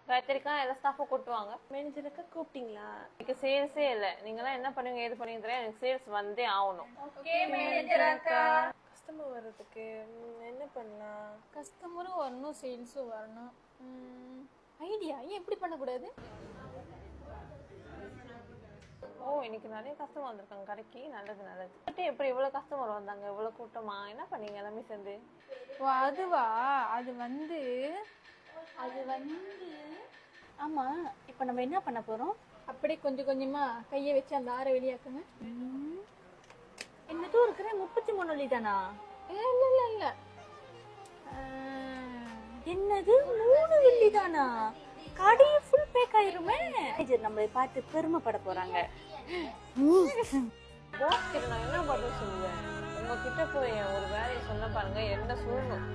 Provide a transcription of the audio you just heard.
காயத்ரிக்கா எல்லா ஸ்டாஃபும் கூட்டுவாங்க. மேனேஜருக்கு கூப்பிட்டீங்களா? எனக்கு சேல்ஸே இல்லை. நீங்களாம் என்ன பண்ணுவீங்க ஏது பண்ணுவீங்க தெரியாது. எனக்கு சேல்ஸ் வந்தே ஆகணும். ஓகே மேனேஜர் அக்கா. கஸ்டமர் வர்றதுக்கு என்ன பண்ணலாம்? கஸ்டமரும் வரணும், சேல்ஸும் வரணும். ஐடியா ஏன் இப்படி பண்ணக்கூடாது? ஓ, இன்னைக்கு நிறைய கஸ்டமர் வந்திருக்காங்க கடைக்கு. நல்லது நல்லது. எப்படி இவ்வளவு கஸ்டமர் வந்தாங்க? இவ்வளவு கூட்டமா? என்ன பண்ணீங்க எல்லாமே சேர்ந்து? ஓ அதுவா? அது வந்து ஆமா, இப்ப நம்ம என்ன பண்ண போறோம்? அப்படியே கொஞ்சம் கொஞ்சமா கையை வச்சு அந்த ஆறை வெளியாக்குங்க. என்னதும் இருக்கிற 33 வெள்ளி தானா? இல்ல என்னது 3 வெள்ளி தானா? கடையே ஃபுல் பேக் ஆயிருமே. நம்மளை பார்த்து பெருமைப்பட போறாங்க. நான் என்ன பதில் சொல்லுவேன்? உங்ககிட்ட போய் ஒரு வேலையை சொன்ன பாருங்க, என்ன சொல்லணும்.